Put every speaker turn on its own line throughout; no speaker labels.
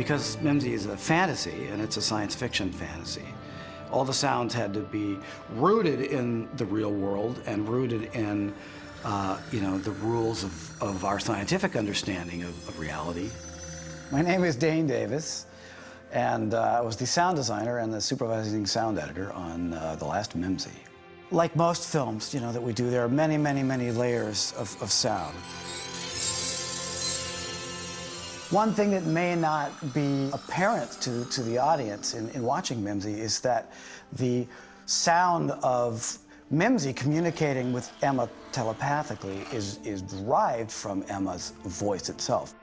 Because Mimzy is a fantasy, and it's a science fiction fantasy, all the sounds had to be rooted in the real world and rooted in, you know, the rules of our scientific understanding of reality. My name is Dane Davis, and I was the sound designer and the supervising sound editor on the last Mimzy. Like most films, you know, that we do, there are many, many, many layers of sound. One thing that may not be apparent to the audience in watching Mimzy is that the sound of Mimzy communicating with Emma telepathically is derived from Emma's voice itself.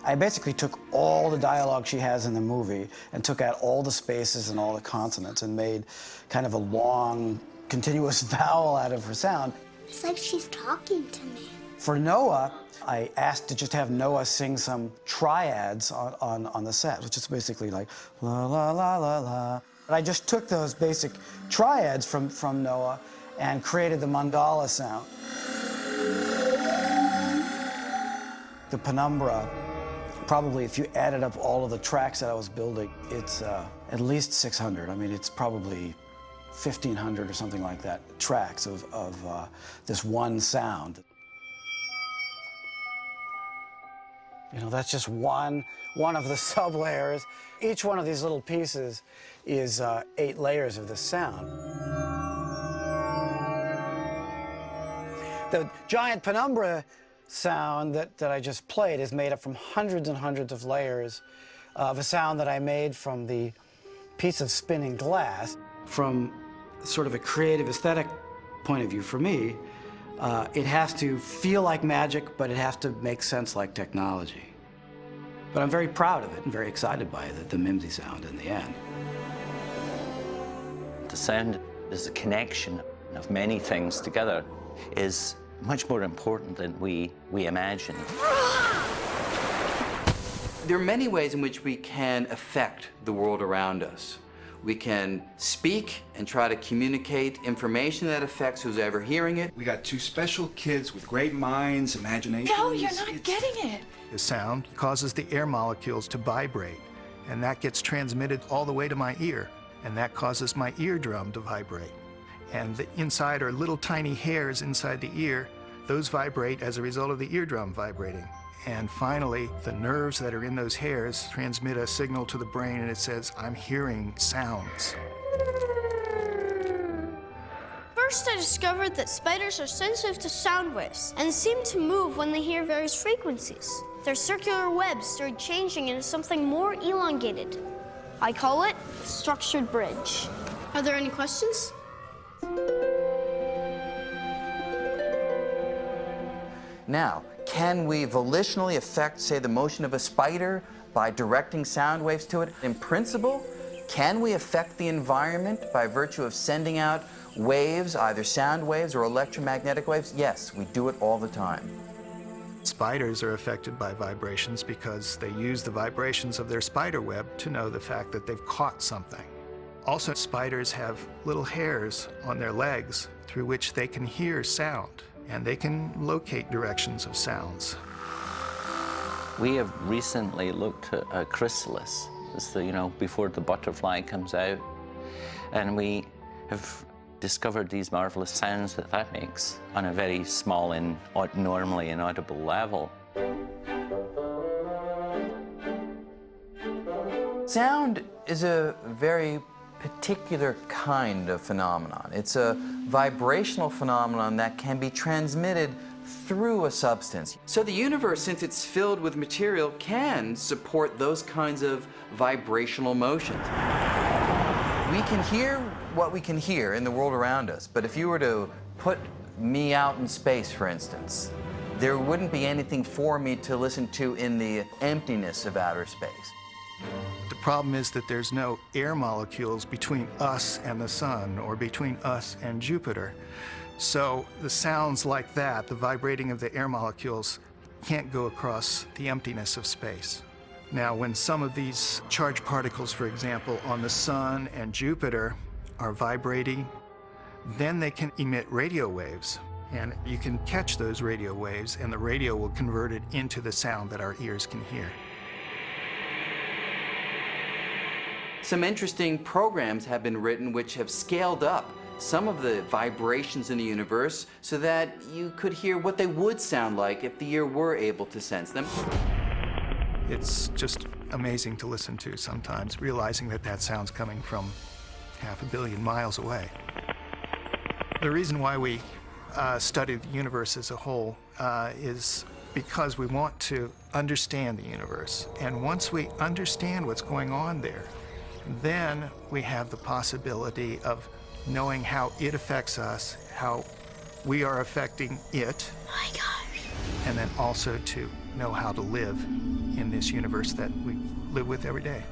I basically took all the dialogue she has in the movie and took out all the spaces and all the consonants and made kind of a long, continuous vowel out of her sound.
It's like she's talking to me.
For Noah, I asked to just have Noah sing some triads on the set, which is basically like la la la la la. And I just took those basic triads from Noah and created the mandala sound. The penumbra, probably if you added up all of the tracks that I was building, it's at least 600. I mean, it's probably 1,500 or something like that, tracks of this one sound. You know, that's just one of the sub-layers. Each one of these little pieces is 8 layers of the sound. The giant penumbra sound that I just played is made up from hundreds and hundreds of layers of a sound that I made from the piece of spinning glass. From sort of a creative aesthetic point of view for me, it has to feel like magic, but it has to make sense like technology. But I'm very proud of it and very excited by it, the Mimzy sound in the end.
The sound is a connection of many things together, is much more important than we imagine.
There are many ways in which we can affect the world around us. We can speak and try to communicate information that affects who's ever hearing it.
We got 2 special kids with great minds, imaginations.
No, you're not getting it.
The sound causes the air molecules to vibrate, and that gets transmitted all the way to my ear, and that causes my eardrum to vibrate. And the inside are little tiny hairs inside the ear. Those vibrate as a result of the eardrum vibrating. And finally, the nerves that are in those hairs transmit a signal to the brain, and it says, I'm hearing sounds.
First, I discovered that spiders are sensitive to sound waves and seem to move when they hear various frequencies. Their circular webs started changing into something more elongated. I call it a structured bridge. Are there any questions?
Now, can we volitionally affect, say, the motion of a spider by directing sound waves to it? In principle, can we affect the environment by virtue of sending out waves, either sound waves or electromagnetic waves? Yes, we do it all the time.
Spiders are affected by vibrations because they use the vibrations of their spider web to know the fact that they've caught something. Also, spiders have little hairs on their legs through which they can hear sound, and they can locate directions of sounds.
We have recently looked at a chrysalis. It's the, before the butterfly comes out. And we have discovered these marvelous sounds that makes on a very small and normally inaudible level.
Sound is a very particular kind of phenomenon. It's a vibrational phenomenon that can be transmitted through a substance. So the universe, since it's filled with material, can support those kinds of vibrational motions. We can hear what we can hear in the world around us, but if you were to put me out in space, for instance, there wouldn't be anything for me to listen to in the emptiness of outer space.
The problem is that there's no air molecules between us and the sun or between us and Jupiter. So the sounds like that, the vibrating of the air molecules, can't go across the emptiness of space. Now, when some of these charged particles, for example, on the sun and Jupiter are vibrating, then they can emit radio waves. And you can catch those radio waves, and the radio will convert it into the sound that our ears can hear.
Some interesting programs have been written which have scaled up some of the vibrations in the universe so that you could hear what they would sound like if the ear were able to sense them.
It's just amazing to listen to sometimes, realizing that that sound's coming from 500 million miles away. The reason why we study the universe as a whole is because we want to understand the universe. And once we understand what's going on there, then we have the possibility of knowing how it affects us, how we are affecting it.
Oh my gosh.
And then also to know how to live in this universe that we live with every day.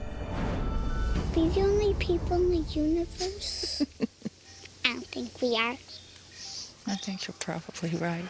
Are we the only people in the universe? I don't think we are.
I think you're probably right.